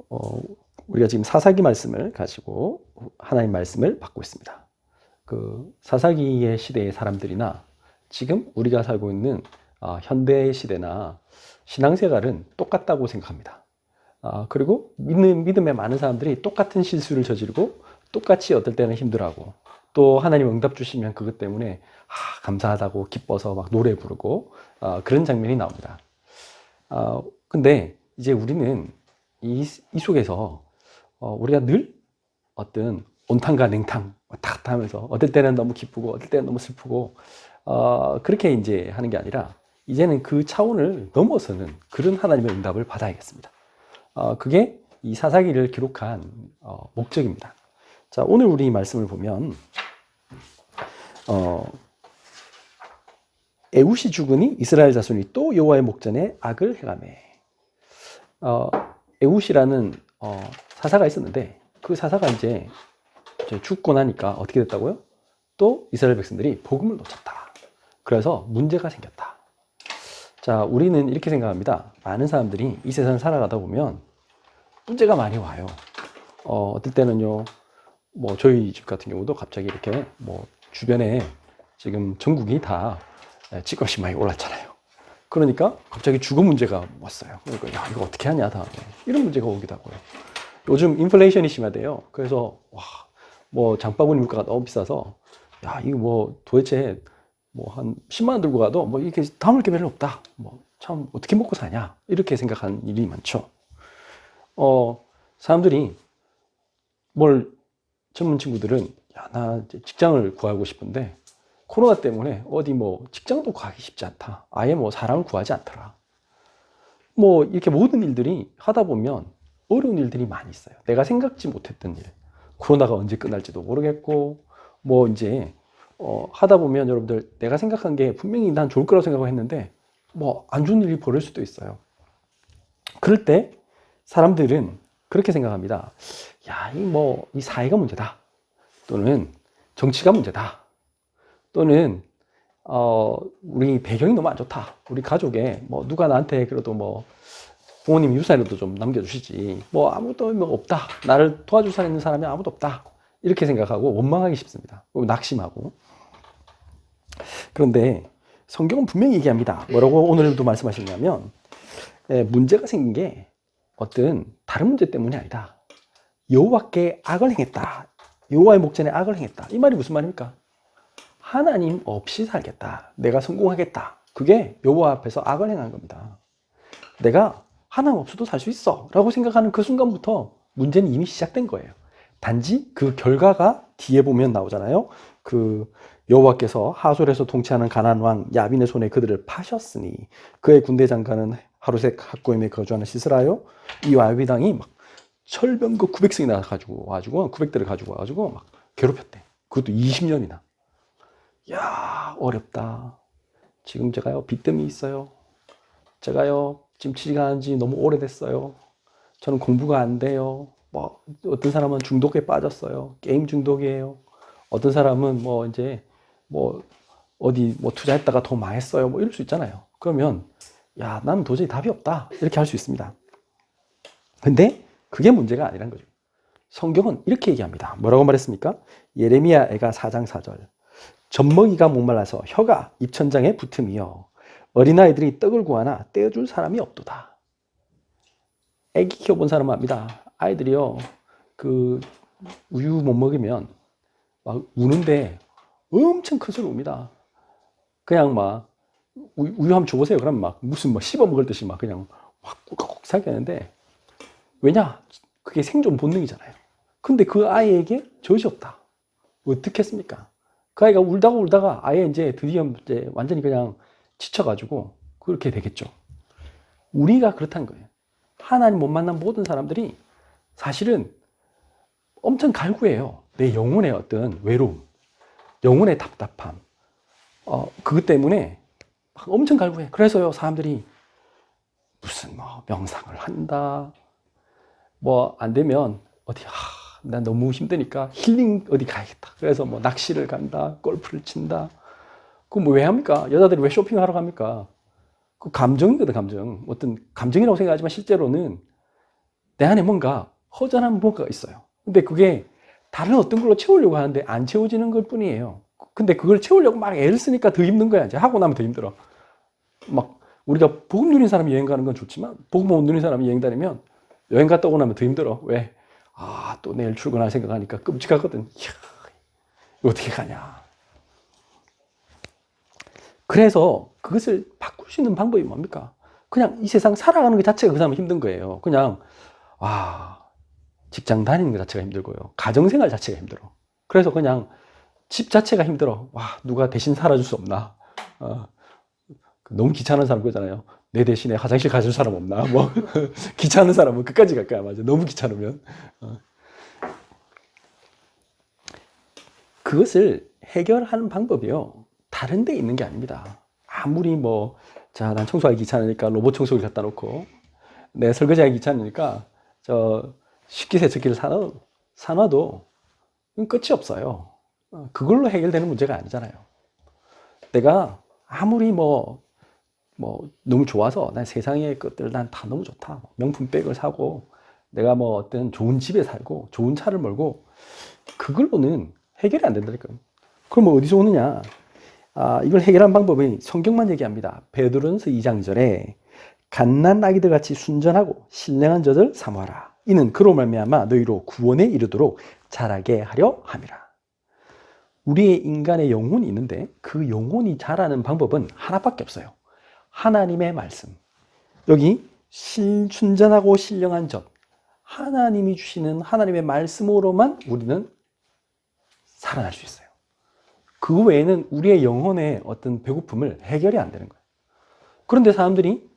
어, 우리가 지금 사사기 말씀을 가지고 하나님 말씀을 받고 있습니다. 그 사사기의 시대의 사람들이나 지금 우리가 살고 있는 현대 시대나 신앙생활은 똑같다고 생각합니다. 그리고 믿음의 많은 사람들이 똑같은 실수를 저지르고 똑같이 어떨 때는 힘들어하고 또 하나님 응답 주시면 그것 때문에 감사하다고 기뻐서 막 노래 부르고 그런 장면이 나옵니다. 근데 이제 우리는 이 속에서 우리가 늘 어떤 온탕과 냉탕 왔다 갔다 하면서 어떨 때는 너무 기쁘고 어떨 때는 너무 슬프고 그렇게 이제 하는 게 아니라 이제는 그 차원을 넘어서는 그런 하나님의 응답을 받아야겠습니다. 그게 이 사사기를 기록한 목적입니다. 자, 오늘 우리 말씀을 보면 에훗이 죽으니 이스라엘 자손이 또 여호와의 목전에 악을 행하매. 에훗이라는 사사가 있었는데 그 사사가 이제 죽고 나니까 어떻게 됐다고요? 또 이스라엘 백성들이 복음을 놓쳤다. 그래서 문제가 생겼다. 자, 우리는 이렇게 생각합니다. 많은 사람들이 이 세상을 살아가다 보면 문제가 많이 와요. 어떨 때는요, 뭐 저희 집 같은 경우도 갑자기 이렇게 뭐 주변에 지금 전국이 다 집값이 많이 올랐잖아요. 그러니까 갑자기 주거 문제가 왔어요. 그러니까 야, 이거 어떻게 하냐 다음에 이런 문제가 오기도 하고요. 요즘 인플레이션이 심하대요. 그래서 뭐 장바구니 물가가 너무 비싸서 야, 이거 뭐 도대체 뭐 한 10만 원 들고 가도 뭐 이렇게 담을 게 별로 없다. 뭐 참 어떻게 먹고 사냐 이렇게 생각하는 일이 많죠. 사람들이 젊은 친구들은 야, 나 직장을 구하고 싶은데 코로나 때문에 어디 뭐 직장도 구하기 쉽지 않다. 아예 뭐 사람을 구하지 않더라. 뭐 이렇게 모든 일들이 하다 보면 어려운 일들이 많이 있어요. 내가 생각지 못했던 일. 코로나가 언제 끝날지도 모르겠고 뭐 이제 하다 보면 여러분들 내가 생각한 게 분명히 난 좋을 거라고 생각을 했는데 뭐 안 좋은 일이 벌어질 수도 있어요. 그럴 때 사람들은 그렇게 생각합니다. 야, 이 사회가 문제다. 또는 정치가 문제다. 또는 우리 배경이 너무 안 좋다. 우리 가족에 뭐 누가 나한테 그래도 뭐 부모님 유산이라도 좀 남겨주시지. 뭐 아무도 뭐 없다. 나를 도와줄 사람 있는 사람이 아무도 없다. 이렇게 생각하고 원망하기 쉽습니다. 낙심하고. 그런데 성경은 분명히 얘기합니다. 뭐라고 오늘도 말씀하셨냐면 문제가 생긴 게 어떤 다른 문제 때문이 아니다. 여호와께 악을 행했다. 여호와의 목전에 악을 행했다. 이 말이 무슨 말입니까? 하나님 없이 살겠다. 내가 성공하겠다. 그게 여호와 앞에서 악을 행한 겁니다. 내가 하나님 없어도 살 수 있어 라고 생각하는 그 순간부터 문제는 이미 시작된 거예요. 단지 그 결과가 뒤에 보면 나오잖아요. 그 여호와께서 하솔에서 통치하는 가나안 왕 야빈의 손에 그들을 파셨으니 그의 군대 장관은 하루색 학고임에 거주하는 시스라요. 이 야빈 왕이 막 철병거 900승이나 가지고 와가지고 900대를 가지고 와가지고 막 괴롭혔대. 그것도 20년이나. 야, 어렵다. 지금 제가요 빚뜸이 있어요. 제가요 지금 취직한 지 너무 오래됐어요. 저는 공부가 안 돼요. 뭐 어떤 사람은 중독에 빠졌어요. 게임 중독이에요. 어떤 사람은 뭐 이제 뭐 어디 뭐 투자했다가 더 망했어요. 뭐 이럴 수 있잖아요. 그러면 야, 나는 도저히 답이 없다. 이렇게 할 수 있습니다. 근데 그게 문제가 아니란 거죠. 성경은 이렇게 얘기합니다. 뭐라고 말했습니까? 예레미야 애가 4장 4절. 젖먹이가 목말라서 혀가 입천장에 붙음이요. 어린아이들이 떡을 구하나 떼어줄 사람이 없도다. 애기 키워본 사람은 압니다. 아이들이요, 그 우유 못 먹으면 막 우는데 엄청 큰 소리 웁니다. 그냥 막 우유 한번 줘보세요. 그러면 막 무슨 막 씹어 먹을 듯이 막 그냥 확 꾹꾹 삼키는데 왜냐? 그게 생존 본능이잖아요. 근데 그 아이에게 젖이 없다. 어떻게 했습니까? 그 아이가 울다가 아예 이제 드디어 이제 완전히 그냥 지쳐가지고 그렇게 되겠죠. 우리가 그렇다는 거예요. 하나님 못 만난 모든 사람들이 사실은 엄청 갈구해요. 내 영혼의 어떤 외로움, 영혼의 답답함. 그것 때문에 막 엄청 갈구해. 그래서요, 사람들이 무슨 뭐 명상을 한다. 뭐 안 되면 어디 난 너무 힘드니까 힐링 어디 가야겠다. 그래서 뭐 낚시를 간다, 골프를 친다. 그거 뭐 왜 합니까? 여자들이 왜 쇼핑하러 갑니까? 그 감정이거든, 감정. 어떤 감정이라고 생각하지만 실제로는 내 안에 뭔가 허전한 뭔가가 있어요. 근데 그게 다른 어떤 걸로 채우려고 하는데 안 채워지는 것 뿐이에요. 근데 그걸 채우려고 막 애를 쓰니까 더 힘든 거야. 이제 하고 나면 더 힘들어. 막 우리가 복음 누린 사람이 여행 가는 건 좋지만 복음 못 누린 사람이 여행 다니면 여행 갔다 오고 나면 더 힘들어. 왜? 아, 또 내일 출근할 생각하니까 끔찍하거든. 이야, 이거 어떻게 가냐. 그래서 그것을 바꿀 수 있는 방법이 뭡니까? 그냥 이 세상 살아가는 것 자체가 그 사람은 힘든 거예요. 그냥 직장 다니는 것 자체가 힘들고요. 가정생활 자체가 힘들어. 그래서 그냥 집 자체가 힘들어. 누가 대신 살아줄 수 없나? 너무 귀찮은 사람 그러잖아요. 내 대신에 화장실 가줄 사람 없나? 뭐 귀찮은 사람은 끝까지 갈 거야. 맞아. 너무 귀찮으면. 그것을 해결하는 방법이요. 다른 데 있는 게 아닙니다. 아무리 난 청소하기 귀찮으니까 로봇 청소기 갖다 놓고, 내 설거지하기 귀찮으니까 식기세척기를 사놔도 끝이 없어요. 그걸로 해결되는 문제가 아니잖아요. 내가 아무리 너무 좋아서 난 세상의 것들 난 다 너무 좋다. 명품백을 사고 내가 어떤 좋은 집에 살고 좋은 차를 몰고 그걸로는 해결이 안 된다니까요. 그럼 어디서 오느냐? 이걸 해결한 방법은 성경만 얘기합니다. 베드로전서 2장 2절에 갓난 아기들 같이 순전하고 신령한 젖을 사모하라. 이는 그로 말미암아 너희로 구원에 이르도록 자라게 하려 함이라. 우리의 인간의 영혼이 있는데 그 영혼이 자라는 방법은 하나밖에 없어요. 하나님의 말씀. 여기 순전하고 신령한 젖. 하나님이 주시는 하나님의 말씀으로만 우리는 살아날 수 있어요. 그 외에는 우리의 영혼의 어떤 배고픔을 해결이 안 되는 거예요. 그런데 사람들이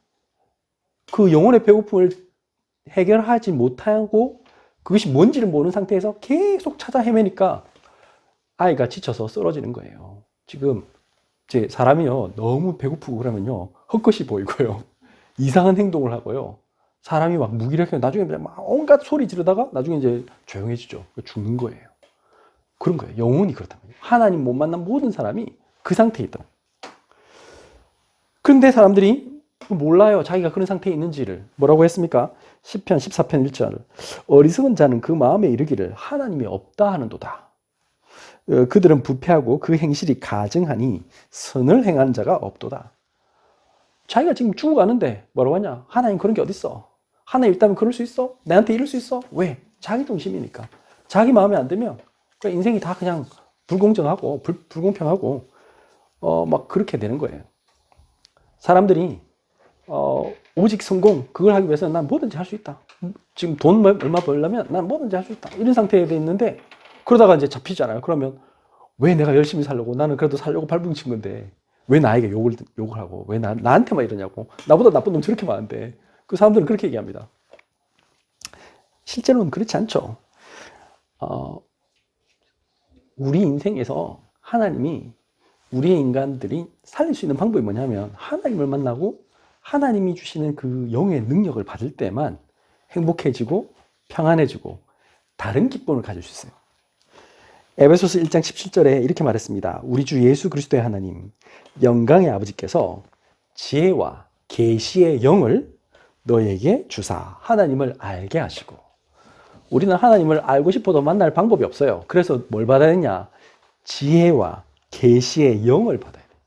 그 영혼의 배고픔을 해결하지 못하고 그것이 뭔지를 모르는 상태에서 계속 찾아 헤매니까 아이가 지쳐서 쓰러지는 거예요. 지금 사람이요, 너무 배고프고 그러면요, 헛것이 보이고요, 이상한 행동을 하고요, 사람이 막 무기력해요. 나중에 막 온갖 소리 지르다가 나중에 이제 조용해지죠. 죽는 거예요. 그런 거예요. 영혼이 그렇단 말이에요. 하나님 못 만난 모든 사람이 그 상태에 있다. 그런데 사람들이 몰라요. 자기가 그런 상태에 있는지를. 뭐라고 했습니까? 시편 14편 1절. 어리석은 자는 그 마음에 이르기를 하나님이 없다 하는도다. 그들은 부패하고 그 행실이 가증하니 선을 행하는 자가 없도다. 자기가 지금 죽어가는데 뭐라고 하냐? 하나님 그런 게 어딨어? 하나님 있다면 그럴 수 있어? 내한테 이럴 수 있어? 왜? 자기 중심이니까. 자기 마음에 안 들면 인생이 다 그냥 불공정하고 불공평하고 막 그렇게 되는 거예요. 사람들이 오직 성공 그걸 하기 위해서는 난 뭐든지 할 수 있다. 지금 돈 얼마 벌려면 난 뭐든지 할 수 있다. 이런 상태에 돼 있는데 그러다가 이제 잡히잖아요. 그러면 왜 내가 열심히 살려고, 나는 그래도 살려고 발버둥친 건데 왜 나에게 욕을 하고 왜 나한테만 이러냐고. 나보다 나쁜 놈 저렇게 많은데. 그 사람들은 그렇게 얘기합니다. 실제로는 그렇지 않죠. 우리 인생에서 하나님이 우리의 인간들이 살릴 수 있는 방법이 뭐냐면 하나님을 만나고 하나님이 주시는 그 영의 능력을 받을 때만 행복해지고 평안해지고 다른 기쁨을 가질 수 있어요. 에베소서 1장 17절에 이렇게 말했습니다. 우리 주 예수 그리스도의 하나님, 영광의 아버지께서 지혜와 계시의 영을 너에게 주사 하나님을 알게 하시고. 우리는 하나님을 알고 싶어도 만날 방법이 없어요. 그래서 뭘 받아야 되냐? 지혜와 계시의 영을 받아야 돼요.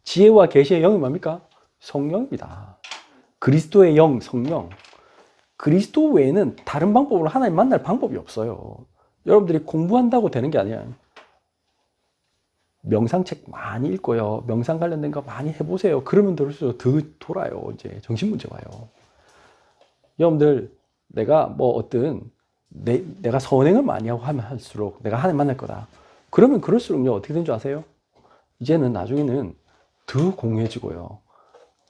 지혜와 계시의 영이 뭡니까? 성령입니다. 그리스도의 영, 성령. 그리스도 외에는 다른 방법으로 하나님 만날 방법이 없어요. 여러분들이 공부한다고 되는 게 아니야. 명상책 많이 읽고요. 명상 관련된 거 많이 해보세요. 그러면 들을수록 더 돌아요. 이제 정신문제 와요. 여러분들, 내가 내가 선행을 많이 하고 하면 할수록 내가 하나님 만날 거다. 그러면 그럴수록요, 어떻게 된 줄 아세요? 이제는 나중에는 더 공허해지고요.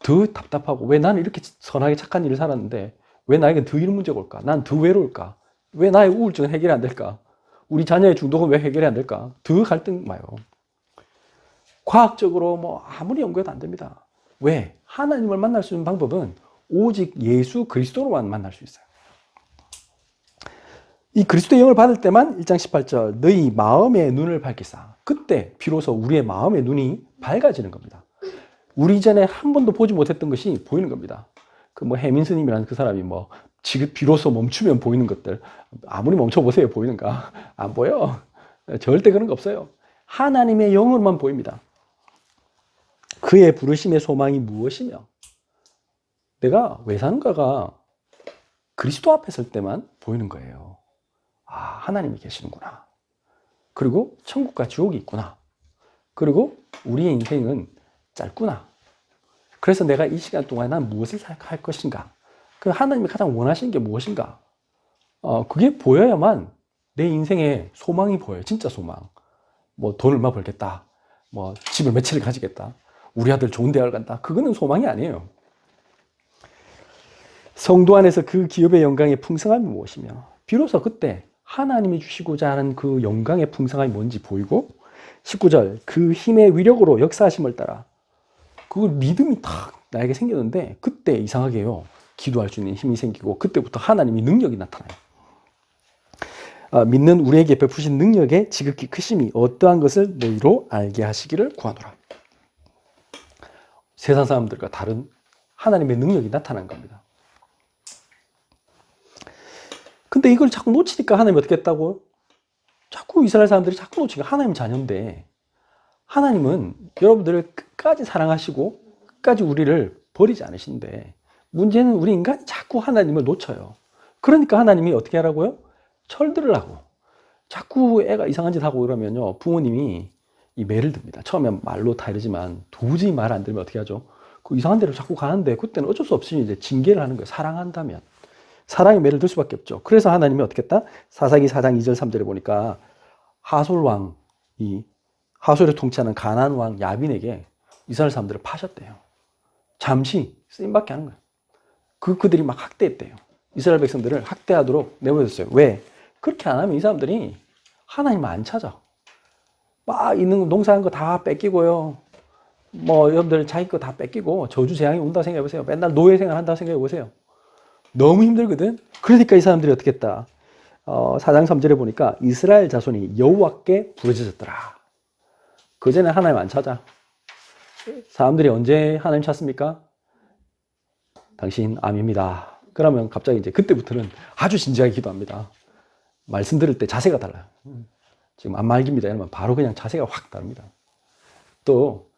더 답답하고, 왜 나는 이렇게 선하게 착한 일을 살았는데 왜 나에게 더 이런 문제가 올까? 난 더 외로울까? 왜 나의 우울증은 해결이 안 될까? 우리 자녀의 중독은 왜 해결이 안 될까? 더 갈등 와요. 과학적으로 아무리 연구해도 안 됩니다. 왜? 하나님을 만날 수 있는 방법은 오직 예수 그리스도로만 만날 수 있어요. 이 그리스도의 영을 받을 때만 1장 18절 너희 마음의 눈을 밝히사. 그때 비로소 우리의 마음의 눈이 밝아지는 겁니다. 우리 전에 한 번도 보지 못했던 것이 보이는 겁니다. 해민 스님이라는 그 사람이 지금 비로소 멈추면 보이는 것들. 아무리 멈춰보세요. 보이는가? 안 보여. 절대 그런 거 없어요. 하나님의 영으로만 보입니다. 그의 부르심의 소망이 무엇이며 내가 왜 사는가가 그리스도 앞에 설 때만 보이는 거예요. 아, 하나님이 계시는구나. 그리고 천국과 지옥이 있구나. 그리고 우리의 인생은 짧구나. 그래서 내가 이 시간 동안 난 무엇을 할 것인가? 그 하나님이 가장 원하시는 게 무엇인가? 그게 보여야만 내 인생에 소망이 보여요. 진짜 소망. 뭐 돈 얼마 벌겠다. 뭐 집을 몇 채를 가지겠다. 우리 아들 좋은 대학을 간다. 그거는 소망이 아니에요. 성도 안에서 그 기업의 영광의 풍성함이 무엇이며 비로소 그때 하나님이 주시고자 하는 그 영광의 풍성함이 뭔지 보이고 19절 그 힘의 위력으로 역사하심을 따라 그 믿음이 딱 나에게 생겼는데 그때 이상하게요. 기도할 수 있는 힘이 생기고 그때부터 하나님이 능력이 나타나요. 믿는 우리에게 베푸신 능력의 지극히 크심이 어떠한 것을 너희로 알게 하시기를 구하노라. 세상 사람들과 다른 하나님의 능력이 나타난 겁니다. 근데 이걸 자꾸 놓치니까 하나님이 어떻게 했다고요? 자꾸 이스라엘 사람들이 자꾸 놓치니까 하나님 자녀인데 하나님은 여러분들을 끝까지 사랑하시고 끝까지 우리를 버리지 않으신데 문제는 우리 인간이 자꾸 하나님을 놓쳐요. 그러니까 하나님이 어떻게 하라고요? 철들을 하고 자꾸 애가 이상한 짓 하고 그러면요 부모님이 이 매를 듭니다. 처음엔 말로 다 이러지만 도저히 말 안 들으면 어떻게 하죠? 그 이상한 데로 자꾸 가는데 그때는 어쩔 수 없이 이제 징계를 하는 거예요. 사랑한다면 사랑의 매를 들 수밖에 없죠. 그래서 하나님이 어떻게 했다? 사사기 4장 2절 3절에 보니까 하솔 왕이 하솔을 통치하는 가나안 왕 야빈에게 이스라엘 사람들을 파셨대요. 잠시 쓰임받게 하는 거예요. 그들이 막 학대했대요. 이스라엘 백성들을 학대하도록 내버려뒀어요. 왜? 그렇게 안 하면 이 사람들이 하나님을 안 찾아. 막 있는 농사한 거 다 뺏기고요. 뭐 여러분들 자기 거 다 뺏기고 저주 재앙이 온다고 생각해보세요. 맨날 노예 생활 한다고 생각해보세요. 너무 힘들거든. 그러니까 이 사람들이 어떻게 했다. 4장 3절에 보니까 이스라엘 자손이 여호와께 부르짖었더라. 그전에 하나님 안 찾아. 사람들이 언제 하나님 찾습니까? 당신 암입니다. 그러면 갑자기 이제 그때부터는 아주 진지하게 기도합니다. 말씀 들을 때 자세가 달라요. 지금 암 말기입니다. 이러면 바로 그냥 자세가 확 다릅니다. 또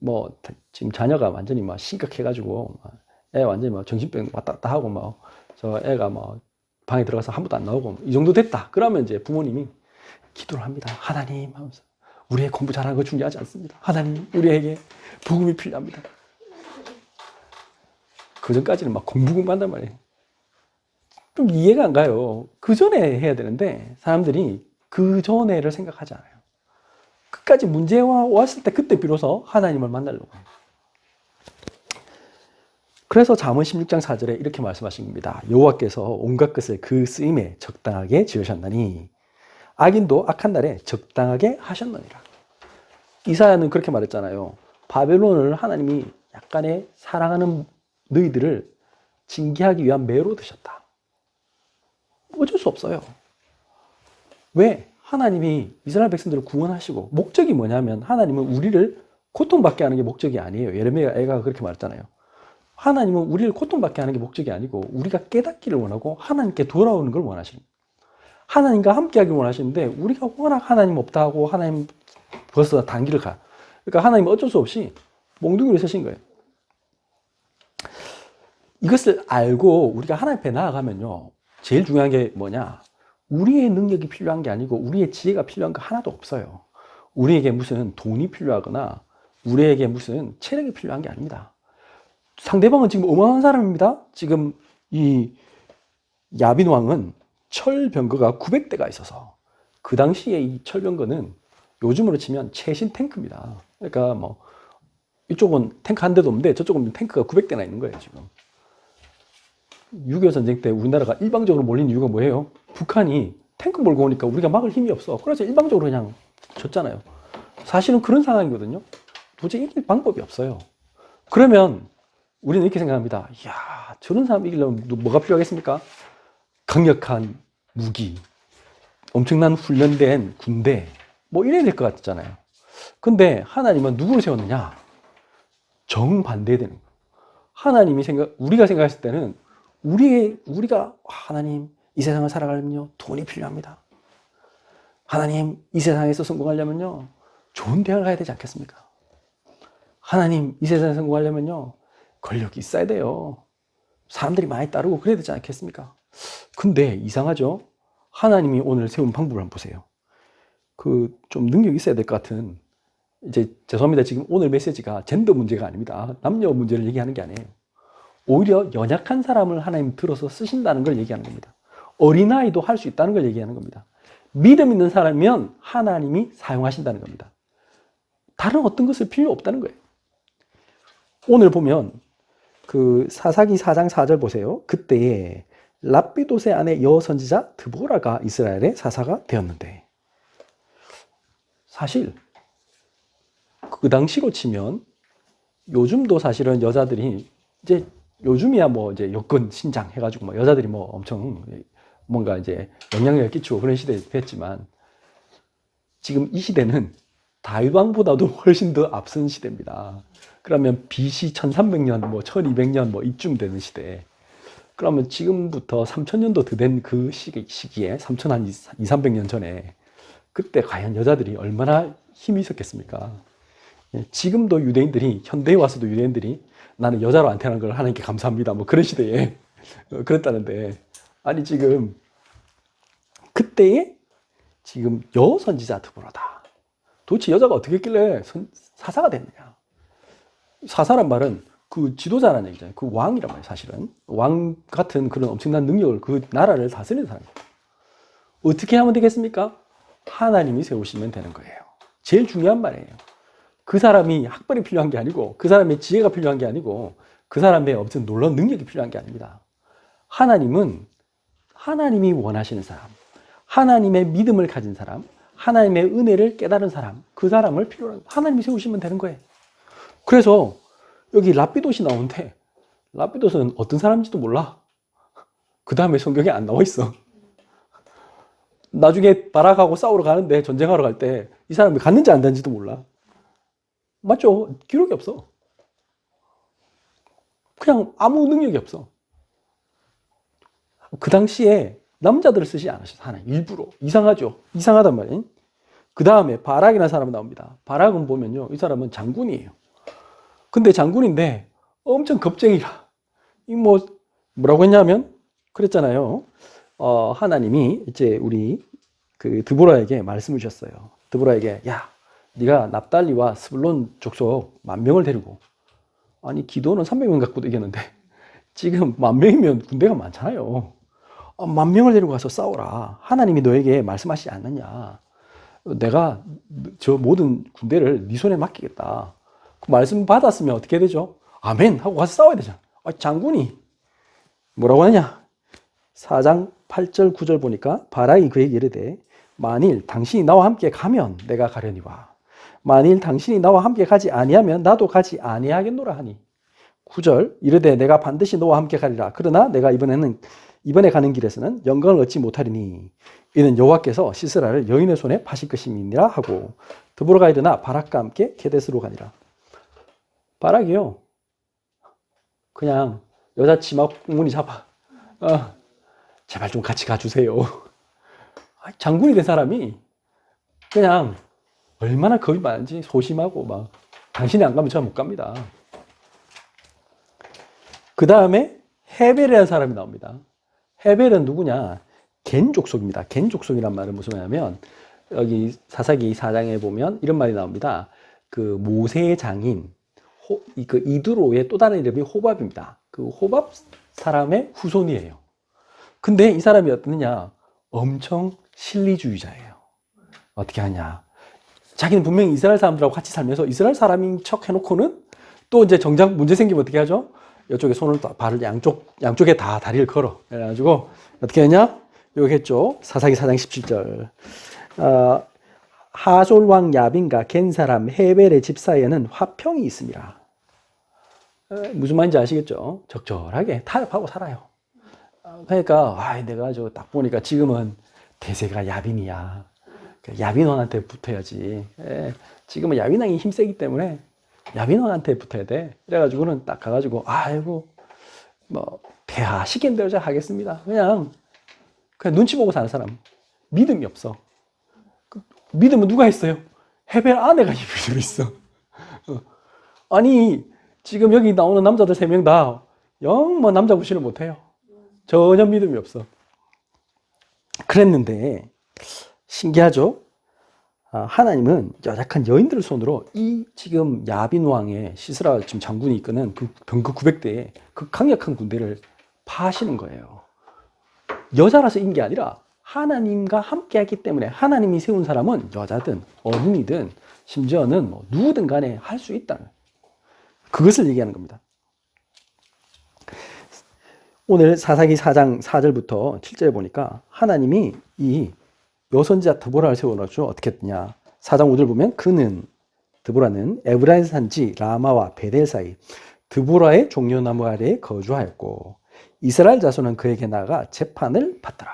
뭐 지금 자녀가 완전히 막 심각해가지고 애 완전히 막 정신병 왔다 갔다 하고 막 저 애가 막 방에 들어가서 한 번도 안 나오고 이 정도 됐다. 그러면 이제 부모님이 기도를 합니다. 하나님 하면서 우리의 공부 잘하는 거 중요하지 않습니다. 하나님 우리에게 복음이 필요합니다. 그 전까지는 막 공부한단 말이에요. 좀 이해가 안 가요. 그 전에 해야 되는데 사람들이 그 전에를 생각하지 않아요. 끝까지 문제가 왔을 때 그때 비로소 하나님을 만나려고 해요. 그래서 잠언 16장 4절에 이렇게 말씀하신 겁니다. 여호와께서 온갖 것을 그 쓰임에 적당하게 지으셨나니 악인도 악한 날에 적당하게 하셨느니라. 이사야는 그렇게 말했잖아요. 바벨론을 하나님이 약간의 사랑하는 너희들을 징계하기 위한 매로 드셨다. 어쩔 수 없어요. 왜? 하나님이 이스라엘 백성들을 구원하시고 목적이 뭐냐면 하나님은 우리를 고통받게 하는 게 목적이 아니에요. 예레미야 애가 그렇게 말했잖아요. 하나님은 우리를 고통받게 하는 게 목적이 아니고 우리가 깨닫기를 원하고 하나님께 돌아오는 걸 원하시는 거예요. 하나님과 함께하기를 원하시는데 우리가 워낙 하나님 없다 하고 하나님 벌써 단기를 가. 그러니까 하나님은 어쩔 수 없이 몽둥이로 서신 거예요. 이것을 알고 우리가 하나님 앞에 나아가면요. 제일 중요한 게 뭐냐? 우리의 능력이 필요한 게 아니고 우리의 지혜가 필요한 거 하나도 없어요. 우리에게 무슨 돈이 필요하거나 우리에게 무슨 체력이 필요한 게 아닙니다. 상대방은 지금 어마어마한 사람입니다. 지금 이 야빈 왕은 철병거가 900대가 있어서 그 당시에 이 철병거는 요즘으로 치면 최신 탱크입니다. 그러니까 뭐 이쪽은 탱크 한 대도 없는데 저쪽은 탱크가 900대나 있는 거예요. 지금 6.25 전쟁 때 우리나라가 일방적으로 몰린 이유가 뭐예요? 북한이 탱크 몰고 오니까 우리가 막을 힘이 없어. 그래서 일방적으로 그냥 졌잖아요. 사실은 그런 상황이거든요. 도저히 이길 방법이 없어요. 그러면 우리는 이렇게 생각합니다. 이야, 저런 사람 이기려면 뭐가 필요하겠습니까? 강력한 무기, 엄청난 훈련된 군대, 뭐 이래야 될 것 같잖아요. 근데 하나님은 누구를 세웠느냐? 정반대되는 거예요. 하나님이 우리가 생각했을 때는 우리가 하나님 이 세상을 살아가려면요 돈이 필요합니다. 하나님 이 세상에서 성공하려면요 좋은 대학을 가야 되지 않겠습니까? 하나님 이 세상에 성공하려면요 권력이 있어야 돼요. 사람들이 많이 따르고 그래야 되지 않겠습니까? 근데 이상하죠? 하나님이 오늘 세운 방법을 한번 보세요. 좀 능력이 있어야 될 것 같은, 이제 죄송합니다. 지금 오늘 메시지가 젠더 문제가 아닙니다. 남녀 문제를 얘기하는 게 아니에요. 오히려 연약한 사람을 하나님 들어서 쓰신다는 걸 얘기하는 겁니다. 어린아이도 할 수 있다는 걸 얘기하는 겁니다. 믿음 있는 사람이면 하나님이 사용하신다는 겁니다. 다른 어떤 것을 필요 없다는 거예요. 오늘 보면 사사기 4장 4절 보세요. 그때에 랍비돗의 아내 여선지자 드보라가 이스라엘의 사사가 되었는데, 사실 그 당시로 치면 요즘도 사실은 여자들이 이제 요즘이야 뭐 이제 여권 신장 해가지고 뭐 여자들이 뭐 엄청 뭔가 이제 영향력을 끼치고 그런 시대에 됐지만, 지금 이 시대는 다윗 왕보다도 훨씬 더 앞선 시대입니다. 그러면 BC 1300년, 뭐 1200년 뭐 이쯤 되는 시대. 그러면 지금부터 3000년도 더 된 그 시기에 300년 전에 그때 과연 여자들이 얼마나 힘이 있었겠습니까? 지금도 유대인들이, 현대에 와서도 유대인들이 나는 여자로 안 태어난 걸 하나님께 감사합니다 뭐 그런 시대에 그랬다는데, 아니 지금 그때에 지금 여선지자 드보라다. 도대체 여자가 어떻게 했길래 사사가 됐느냐? 사사란 말은 그 지도자라는 얘기잖아요. 그 왕이란 말이에요. 사실은 왕 같은 그런 엄청난 능력을, 그 나라를 다스리는 사람이에요. 어떻게 하면 되겠습니까? 하나님이 세우시면 되는 거예요. 제일 중요한 말이에요. 그 사람이 학벌이 필요한 게 아니고, 그 사람의 지혜가 필요한 게 아니고, 그 사람의 어떤 놀라운 능력이 필요한 게 아닙니다. 하나님은 하나님이 원하시는 사람, 하나님의 믿음을 가진 사람, 하나님의 은혜를 깨달은 사람, 그 사람을 필요로 하나님이 세우시면 되는 거예요. 그래서 여기 랍비돗이 나오는데, 랍비돗은 어떤 사람인지도 몰라. 그 다음에 성경에 안 나와 있어. 나중에 바락하고 싸우러 가는데, 전쟁하러 갈 때 이 사람이 갔는지 안 갔는지도 몰라. 맞죠? 기록이 없어. 그냥 아무 능력이 없어. 그 당시에 남자들을 쓰지 않으셨어. 하나님 일부러. 이상하죠? 이상하단 말이에요. 그 다음에 바락이라는 사람이 나옵니다. 바락은 보면요, 이 사람은 장군이에요. 근데 장군인데 엄청 겁쟁이라. 뭐라고 했냐면, 그랬잖아요. 하나님이 이제 우리 드보라에게 말씀을 주셨어요. 드보라에게, 야, 네가 납달리와 스불론 족속 10,000명을 데리고, 아니 기도는 300명 갖고도 이겼는데 지금 10,000명이면 군대가 많잖아요. 10,000명을 데리고 가서 싸워라. 하나님이 너에게 말씀하시지 않느냐. 내가 저 모든 군대를 네 손에 맡기겠다. 그 말씀 받았으면 어떻게 되죠? 아멘 하고 가서 싸워야 되잖아. 장군이 뭐라고 하냐? 4장 8절 9절 보니까 바락이 그에게 이르되, 만일 당신이 나와 함께 가면 내가 가려니와 만일 당신이 나와 함께 가지 아니하면 나도 가지 아니하겠노라 하니, 9절 이르되 내가 반드시 너와 함께 가리라. 그러나 내가 이번에 가는 길에서는 영광을 얻지 못하리니 이는 여호와께서 시스라를 여인의 손에 파실 것임이니라 하고, 드보라가 일어나 바락과 함께 게데스로 가니라. 바락이요, 그냥 여자 치마 꽁무니 잡아. 제발 좀 같이 가주세요. 장군이 된 사람이 그냥 얼마나 겁이 많은지 소심하고 막, 당신이 안 가면 제가 못 갑니다. 그 다음에 헤벨이라는 사람이 나옵니다. 헤벨은 누구냐? 겐 족속입니다. 겐 족속이란 말은 무슨 말이냐면, 여기 사사기 4장에 보면 이런 말이 나옵니다. 그 모세의 장인 이드로의 또 다른 이름이 호밥입니다. 그 호밥 사람의 후손이에요. 근데 이 사람이 어떠느냐? 엄청 실리주의자예요. 어떻게 하냐? 자기는 분명히 이스라엘 사람들하고 같이 살면서 이스라엘 사람인 척 해놓고는 또 이제 정작 문제 생기면 어떻게 하죠? 이쪽에 손을, 발을 양쪽에 다 다리를 걸어. 그래가지고 어떻게 했냐? 여기 했죠. 사사기 4장 17절. 하솔 왕 야빈과 겐 사람 헤벨의 집 사이에는 화평이 있습니다. 무슨 말인지 아시겠죠? 적절하게 타협하고 살아요. 그러니까 내가 딱 보니까 지금은 대세가 야빈이야. 야빈왕한테 붙어야지. 지금은 야빈왕이 힘세기 때문에 야빈왕한테 붙어야 돼. 그래가지고는 딱 가가지고, 아이고 뭐 폐하 시킨 대로 제가 하겠습니다. 그냥 눈치 보고 사는 사람. 믿음이 없어. 믿음은 누가 했어요? 헤벨 아내가 이 믿음이 있어. 아니 지금 여기 나오는 남자들 3명 다 영 뭐 남자 구실을 못해요. 전혀 믿음이 없어. 그랬는데 신기하죠? 하나님은 연약한 여인들을 손으로 이 지금 야빈 왕의 시스라 지금 장군이 이끄는 그 병거 900대의 그 강력한 군대를 파하시는 거예요. 여자라서 인 게 아니라 하나님과 함께하기 때문에 하나님이 세운 사람은 여자든 어른이든 심지어는 뭐 누구든 간에 할 수 있다는 그것을 얘기하는 겁니다. 오늘 사사기 4장 4절부터 7절에 보니까 하나님이 이 여선지자 드보라를 세워놓죠. 어떻게 했냐. 4장 5절 보면 그는 드보라는 에브라임 산지 라마와 베델 사이 드보라의 종려나무 아래에 거주하였고 이스라엘 자손은 그에게 나가 재판을 받더라.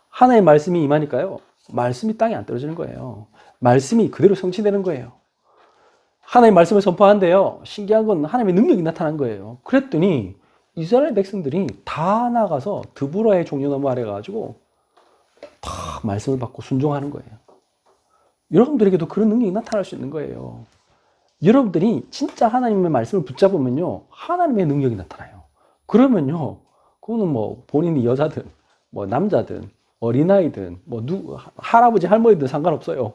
하나의 말씀이 임하니까요. 말씀이 땅에 안 떨어지는 거예요. 말씀이 그대로 성취되는 거예요. 하나님의 말씀을 선포하는데요. 신기한 건 하나님의 능력이 나타난 거예요. 그랬더니 이스라엘 백성들이 다 나가서 드보라의 종려나무 아래 가지고 다 말씀을 받고 순종하는 거예요. 여러분들에게도 그런 능력이 나타날 수 있는 거예요. 여러분들이 진짜 하나님의 말씀을 붙잡으면요. 하나님의 능력이 나타나요. 그러면요. 그거는 뭐 본인이 여자든 뭐 남자든 어린아이든 뭐 할아버지 할머니든 상관없어요.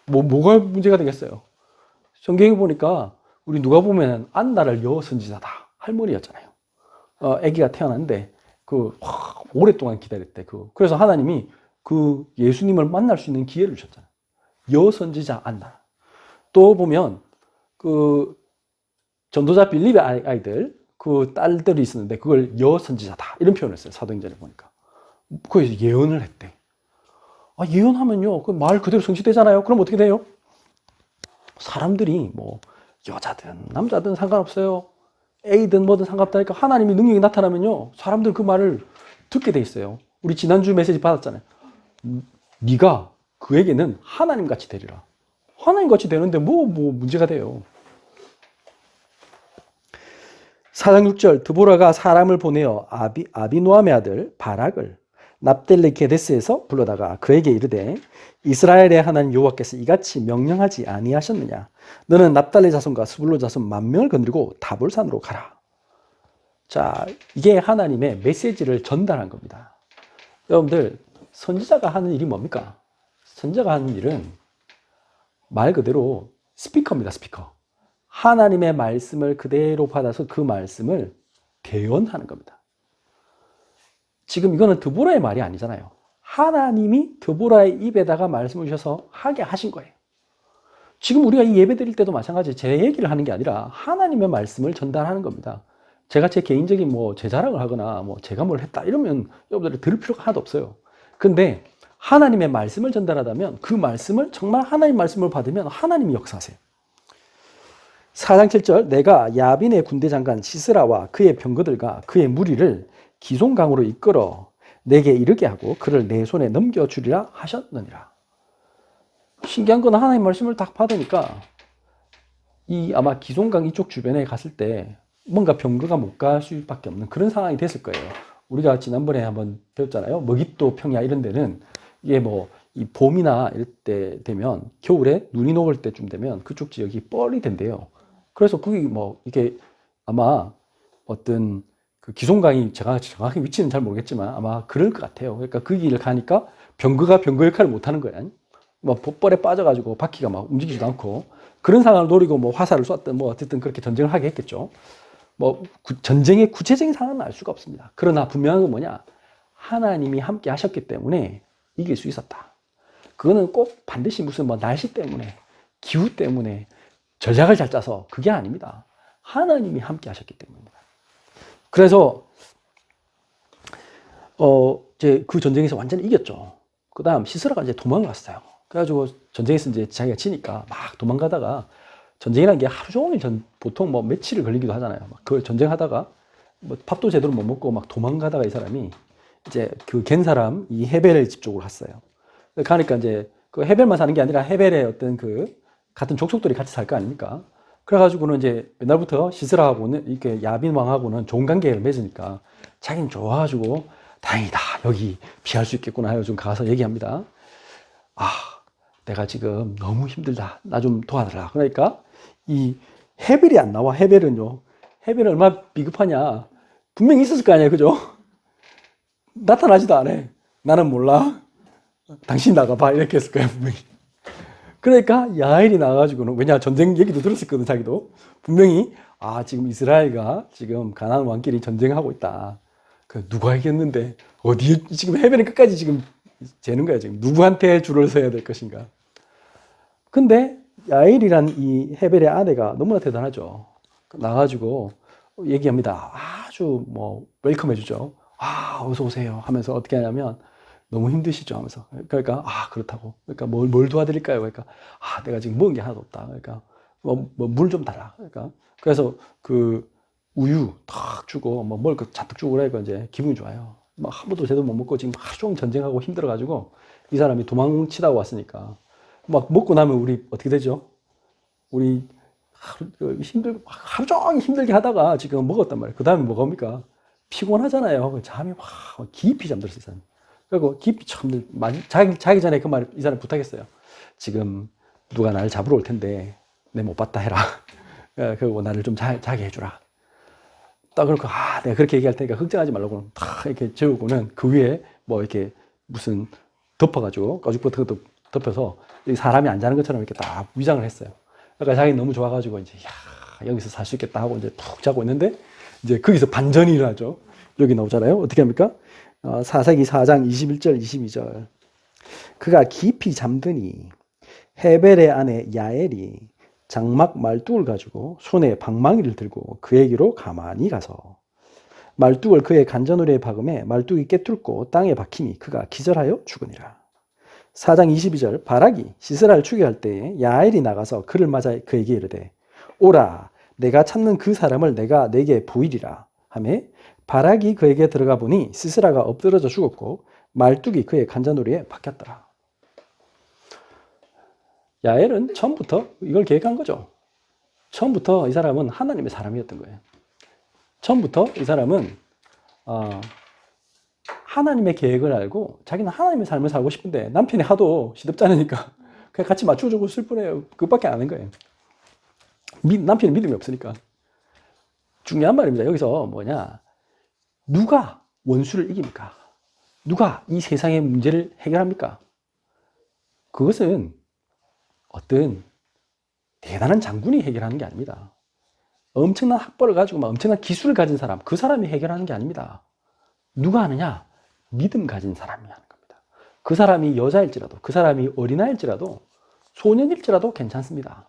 뭐가 문제가 되겠어요. 성경에 보니까 우리 누가 보면 안나를 여선지자다. 할머니였잖아요. 아기가 태어났는데 오랫동안 기다렸대. 그래서 하나님이 그 예수님을 만날 수 있는 기회를 주셨잖아요. 여선지자 안나. 또 보면 그 전도자 빌립의 아이들 그 딸들이 있었는데 그걸 여선지자다 이런 표현을 했어요. 사도행전에 보니까. 그래서 예언을 했대. 예언하면요 그 말 그대로 성취되잖아요. 그럼 어떻게 돼요? 사람들이 뭐 여자든 남자든 상관없어요. A든 뭐든 상관없다니까 하나님의 능력이 나타나면요 사람들 그 말을 듣게 돼 있어요. 우리 지난주 메시지 받았잖아요. 네가 그에게는 하나님같이 되리라. 하나님같이 되는데 뭐 문제가 돼요. 4장 6절 드보라가 사람을 보내어 아비노함의 아들 바락을 납델리 게데스에서 불러다가 그에게 이르되 이스라엘의 하나님 여호와께서 이같이 명령하지 아니하셨느냐. 너는 납달리 자손과 스불론 자손 10,000명을 건드리고 다볼산으로 가라. 자, 이게 하나님의 메시지를 전달한 겁니다. 여러분들 선지자가 하는 일이 뭡니까? 선지자가 하는 일은 말 그대로 스피커입니다. 스피커. 하나님의 말씀을 그대로 받아서 그 말씀을 대언하는 겁니다. 지금 이거는 드보라의 말이 아니잖아요. 하나님이 드보라의 입에다가 말씀을 주셔서 하게 하신 거예요. 지금 우리가 이 예배 드릴 때도 마찬가지 제 얘기를 하는 게 아니라 하나님의 말씀을 전달하는 겁니다. 제가 제 개인적인 제 자랑을 하거나 제가 뭘 했다 이러면 여러분들이 들을 필요가 하나도 없어요. 근데 하나님의 말씀을 전달하다면 그 말씀을 정말 하나님 말씀을 받으면 하나님이 역사하세요. 4장 7절 내가 야빈의 군대 장관 시스라와 그의 병거들과 그의 무리를 기송강으로 이끌어 내게 이르게 하고 그를 내 손에 넘겨주리라 하셨느니라. 신기한 건 하나님의 말씀을 딱 받으니까 아마 기송강 이쪽 주변에 갔을 때 뭔가 병거가 못 갈 수밖에 없는 그런 상황이 됐을 거예요. 우리가 지난번에 한번 배웠잖아요. 먹잇도 평야 이런 데는 이게 이 봄이나 이럴 때 되면 겨울에 눈이 녹을 때쯤 되면 그쪽 지역이 뻘이 된대요. 그래서 거기 이게 아마 어떤 그 기송강이 제가 정확히 위치는 잘 모르겠지만 아마 그럴 것 같아요. 그러니까 그 길을 가니까 병거가 병거 역할을 못 하는 거예요. 뻘에 빠져가지고 바퀴가 막 움직이지도 않고 그런 상황을 노리고 화살을 쐈든 어쨌든 그렇게 전쟁을 하게 했겠죠. 전쟁의 구체적인 상황은 알 수가 없습니다. 그러나 분명한 건 뭐냐? 하나님이 함께 하셨기 때문에 이길 수 있었다. 그거는 꼭 반드시 무슨 날씨 때문에 기후 때문에 전략을 잘 짜서 그게 아닙니다. 하나님이 함께 하셨기 때문입니다. 그래서 이제 그 전쟁에서 완전히 이겼죠. 그 다음 시스라가 이제 도망을 갔어요. 그래가지고 전쟁에서 이제 자기가 지니까 막 도망가다가 전쟁이라는 게 하루 종일 보통 며칠을 걸리기도 하잖아요. 그 전쟁하다가 밥도 제대로 못 먹고 막 도망가다가 이 사람이 이제 그 갠 사람 이 헤벨의 집 쪽으로 갔어요. 가니까 이제 그 헤벨만 사는 게 아니라 헤벨의 어떤 그 같은 족속들이 같이 살 거 아닙니까? 그래가지고는 이제 옛날부터 시스라하고는 이렇게 야빈 왕하고는 좋은 관계를 맺으니까 자기는 좋아가지고 다행이다. 여기 피할 수 있겠구나 해서 좀 가서 얘기합니다. 아, 내가 지금 너무 힘들다. 나 좀 도와달라. 그러니까 이 헤벨이 안 나와. 헤벨은요. 헤벨은 얼마나 비급하냐. 분명히 있었을 거 아니에요. 그죠? 나타나지도 않아. 나는 몰라. 당신 나가봐. 이렇게 했을 거야, 분명히. 그러니까 야엘이 나와가지고는, 왜냐, 전쟁 얘기도 들었었거든, 자기도. 분명히, 아, 지금 이스라엘과 지금 가나안 왕끼리 전쟁하고 있다. 그 누가 이겼는데, 어디에, 지금 헤벨은 끝까지 지금 재는 거야, 지금. 누구한테 줄을 서야 될 것인가. 근데 야엘이란 이 헤벨의 아내가 너무나 대단하죠. 나가지고 얘기합니다. 아주 뭐 웰컴 해주죠. 아, 어서 오세요 하면서 어떻게 하냐면 너무 힘드시죠 하면서. 그러니까 아, 그렇다고. 그러니까 뭘 도와드릴까요? 그러니까 아, 내가 지금 먹은 게 하나도 없다. 그러니까 물 좀 달라. 그러니까 그래서 그 우유 탁 주고 뭐 뭘 그 잔뜩 주고 그러니까 이제 기분이 좋아요. 막 한 번도 제대로 못 먹고 지금 하루 종일 전쟁하고 힘들어가지고 이 사람이 도망치다가 왔으니까 막 먹고 나면 우리 어떻게 되죠? 우리 하루 종일 힘들게 하다가 지금 먹었단 말이에요. 그 다음에 뭐가 옵니까? 피곤하잖아요. 잠이 확 깊이 잠들었어요, 이 사람. 그리고 깊이 잠들, 자기 전에 그 말, 이 사람 부탁했어요. 지금 누가 나를 잡으러 올 텐데, 내 못 봤다 해라. 그리고 나를 좀 자게 해주라. 딱 그렇고, 아, 내가 그렇게 얘기할 테니까 걱정하지 말라고 탁 이렇게 재우고는 그 위에 뭐 이렇게 무슨 덮어가지고, 거죽 같은 것도 덮여서 사람이 안 자는 것처럼 이렇게 딱 위장을 했어요. 그러니까 자기는 너무 좋아가지고 이제, 야, 여기서 살 수 있겠다 하고 이제 푹 자고 있는데, 이제 거기서 반전이 일어나죠. 여기 나오잖아요. 어떻게 합니까? 사사기 4장 21절, 22절. 그가 깊이 잠드니 헤벨의 아내 야엘이 장막 말뚝을 가지고 손에 방망이를 들고 그에게로 가만히 가서 말뚝을 그의 간전우리에 박음에 말뚝이 깨뚫고 땅에 박히니 그가 기절하여 죽으니라. 4장 22절. 바락이 시스라를 추격할 때에 야엘이 나가서 그를 맞아 그에게 이르되 오라 내가 찾는 그 사람을 내가 내게 보이리라 하매 바락이 그에게 들어가 보니 시스라가 엎드러져 죽었고 말뚝이 그의 간자놀이에 박혔더라. 야엘은 처음부터 이걸 계획한 거죠. 처음부터 이 사람은 하나님의 사람이었던 거예요. 처음부터 이 사람은 하나님의 계획을 알고 자기는 하나님의 삶을 살고 싶은데 남편이 하도 시덥잖으니까 그냥 같이 맞춰주고 쓸 뿐이에요. 그것밖에 안 하는 거예요. 남편이 믿음이 없으니까. 중요한 말입니다. 여기서 뭐냐, 누가 원수를 이깁니까? 누가 이 세상의 문제를 해결합니까? 그것은 어떤 대단한 장군이 해결하는 게 아닙니다. 엄청난 학벌을 가지고 막 엄청난 기술을 가진 사람, 그 사람이 해결하는 게 아닙니다. 누가 하느냐? 믿음 가진 사람이 하는 겁니다. 그 사람이 여자일지라도, 그 사람이 어린아이일지라도, 소년일지라도 괜찮습니다.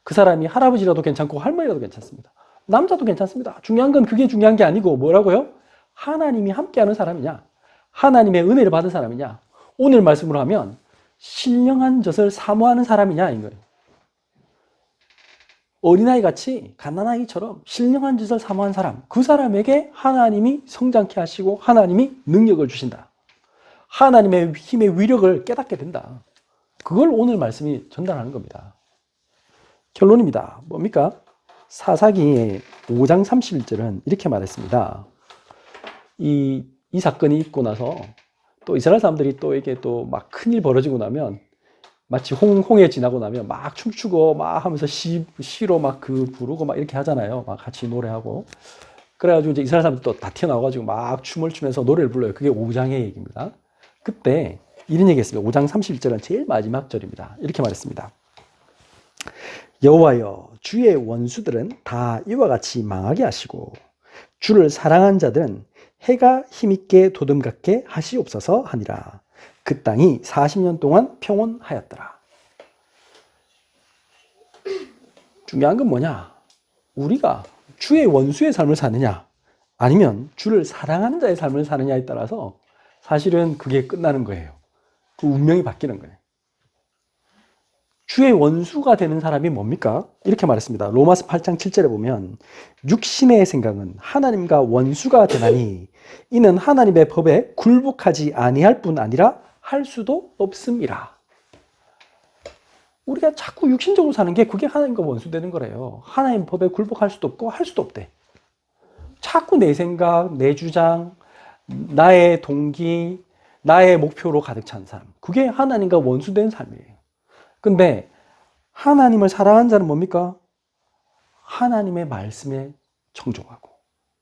그 사람이 할아버지라도 괜찮고 할머니라도 괜찮습니다. 남자도 괜찮습니다. 중요한 건 그게 중요한 게 아니고 뭐라고요? 하나님이 함께하는 사람이냐? 하나님의 은혜를 받은 사람이냐? 오늘 말씀으로 하면 신령한 젖을 사모하는 사람이냐 인 거예요. 어린아이 같이 갓난아이처럼 신령한 젖을 사모하는 사람, 그 사람에게 하나님이 성장케 하시고 하나님이 능력을 주신다. 하나님의 힘의 위력을 깨닫게 된다. 그걸 오늘 말씀이 전달하는 겁니다. 결론입니다. 뭡니까? 사사기의 5장 31절은 이렇게 말했습니다. 이 사건이 있고 나서 또 이스라엘 사람들이 또 이게 또 막 큰일 벌어지고 나면 마치 홍해 지나고 나면 막 춤추고 막 하면서 시로 막 그 부르고 막 이렇게 하잖아요. 막 같이 노래하고. 그래가지고 이제 이스라엘 사람들 또 다 튀어나와가지고 막 춤을 추면서 노래를 불러요. 그게 5장의 얘기입니다. 그때 이런 얘기 했습니다. 5장 31절은 제일 마지막 절입니다. 이렇게 말했습니다. 여호와여 주의 원수들은 다 이와 같이 망하게 하시고 주를 사랑한 자들은 해가 힘있게 도듬갑게 하시옵소서 하니라. 그 땅이 40년 동안 평온하였더라. 중요한 건 뭐냐? 우리가 주의 원수의 삶을 사느냐 아니면 주를 사랑하는 자의 삶을 사느냐에 따라서 사실은 그게 끝나는 거예요. 그 운명이 바뀌는 거예요. 주의 원수가 되는 사람이 뭡니까? 이렇게 말했습니다. 로마서 8장 7절에 보면 육신의 생각은 하나님과 원수가 되나니 이는 하나님의 법에 굴복하지 아니할 뿐 아니라 할 수도 없음이라. 우리가 자꾸 육신적으로 사는 게 그게 하나님과 원수되는 거래요. 하나님 법에 굴복할 수도 없고 할 수도 없대. 자꾸 내 생각, 내 주장, 나의 동기, 나의 목표로 가득 찬 삶. 그게 하나님과 원수된 삶이에요. 근데 하나님을 사랑하는 자는 뭡니까? 하나님의 말씀에 청종하고.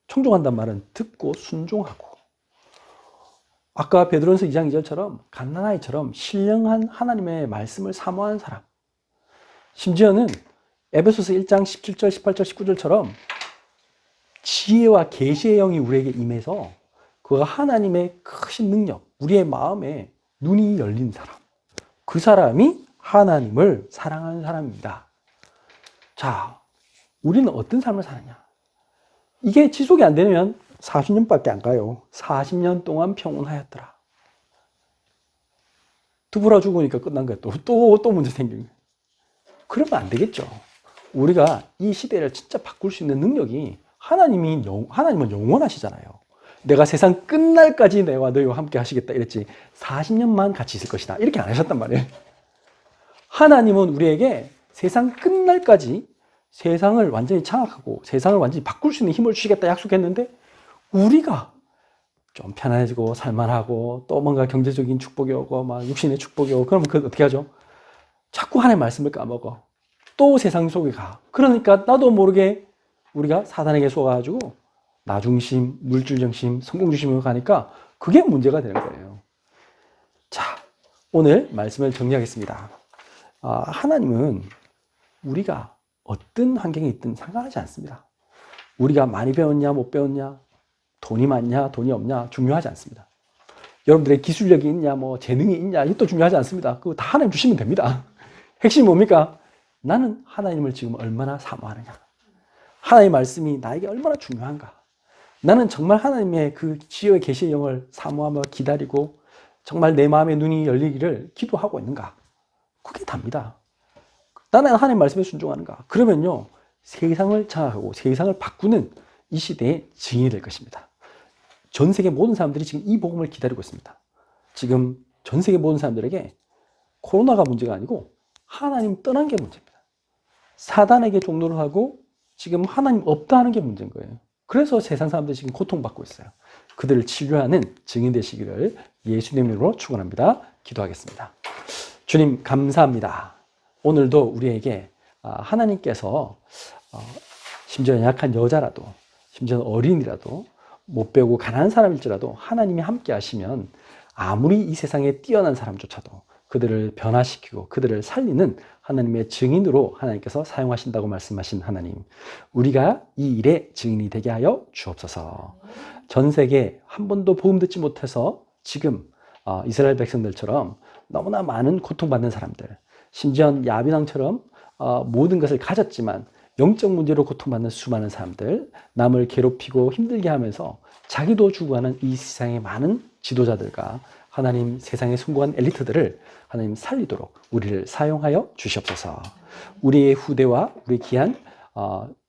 청종한단 말은 듣고 순종하고. 아까 베드로전서 2장 2절처럼 갓난아이처럼 신령한 하나님의 말씀을 사모하는 사람. 심지어는 에베소서 1장 17절, 18절, 19절처럼 지혜와 계시의 영이 우리에게 임해서 그가 하나님의 크신 능력, 우리의 마음에 눈이 열린 사람. 그 사람이 하나님을 사랑하는 사람입니다. 자, 우리는 어떤 삶을 사느냐? 이게 지속이 안 되면 40년밖에 안 가요. 40년 동안 평온하였더라. 두부라 죽으니까 끝난 거야. 또 문제 생기는 거야. 그러면 안 되겠죠. 우리가 이 시대를 진짜 바꿀 수 있는 능력이 하나님은 영원하시잖아요. 내가 세상 끝날까지 내와 너희와 함께 하시겠다 이랬지 40년만 같이 있을 것이다 이렇게 안 하셨단 말이에요. 하나님은 우리에게 세상 끝날까지 세상을 완전히 장악하고 세상을 완전히 바꿀 수 있는 힘을 주시겠다 약속했는데 우리가 좀 편안해지고 살만하고 또 뭔가 경제적인 축복이 오고 막 육신의 축복이 오고 그러면 그 어떻게 하죠? 자꾸 하나님의 말씀을 까먹어. 또 세상 속에 가. 그러니까 나도 모르게 우리가 사단에게 속아가지고 나 중심, 물질 중심, 성공 중심으로 가니까 그게 문제가 되는 거예요. 자, 오늘 말씀을 정리하겠습니다. 하나님은 우리가 어떤 환경에 있든 상관하지 않습니다. 우리가 많이 배웠냐, 못 배웠냐, 돈이 많냐, 돈이 없냐 중요하지 않습니다. 여러분들의 기술력이 있냐, 뭐 재능이 있냐 이것도 중요하지 않습니다. 그거 다 하나님 주시면 됩니다. 핵심이 뭡니까? 나는 하나님을 지금 얼마나 사모하느냐. 하나님의 말씀이 나에게 얼마나 중요한가. 나는 정말 하나님의 그 지혜의 계시의 영을 사모하며 기다리고 정말 내 마음의 눈이 열리기를 기도하고 있는가. 그게 답니다. 나는 하나님의 말씀에 순종하는가. 그러면요. 세상을 장악하고 세상을 바꾸는 이 시대의 증인이 될 것입니다. 전 세계 모든 사람들이 지금 이 복음을 기다리고 있습니다. 지금 전 세계 모든 사람들에게 코로나가 문제가 아니고 하나님 떠난 게 문제입니다. 사단에게 종노를 하고 지금 하나님 없다 하는 게 문제인 거예요. 그래서 세상 사람들이 지금 고통받고 있어요. 그들을 치료하는 증인 되시기를 예수님 이름으로 축원합니다. 기도하겠습니다. 주님 감사합니다. 오늘도 우리에게 하나님께서 심지어 약한 여자라도 심지어 어린이라도 못 배우고 가난한 사람일지라도 하나님이 함께 하시면 아무리 이 세상에 뛰어난 사람조차도 그들을 변화시키고 그들을 살리는 하나님의 증인으로 하나님께서 사용하신다고 말씀하신 하나님, 우리가 이 일의 증인이 되게 하여 주옵소서. 전 세계 한 번도 복음 듣지 못해서 지금 이스라엘 백성들처럼 너무나 많은 고통받는 사람들, 심지어 야빈왕처럼 모든 것을 가졌지만 영적 문제로 고통받는 수많은 사람들, 남을 괴롭히고 힘들게 하면서 자기도 죽어가는 이 세상의 많은 지도자들과 하나님 세상의 숭고한 엘리트들을 하나님 살리도록 우리를 사용하여 주시옵소서. 우리의 후대와 우리 귀한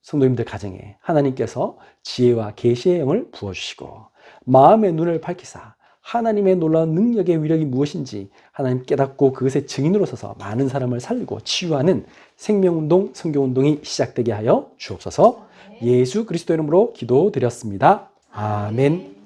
성도님들 가정에 하나님께서 지혜와 계시의 영을 부어주시고 마음의 눈을 밝히사 하나님의 놀라운 능력의 위력이 무엇인지 하나님 깨닫고 그것의 증인으로 서서 많은 사람을 살리고 치유하는 생명운동, 성교운동이 시작되게 하여 주옵소서. 예수 그리스도 이름으로 기도드렸습니다. 아멘.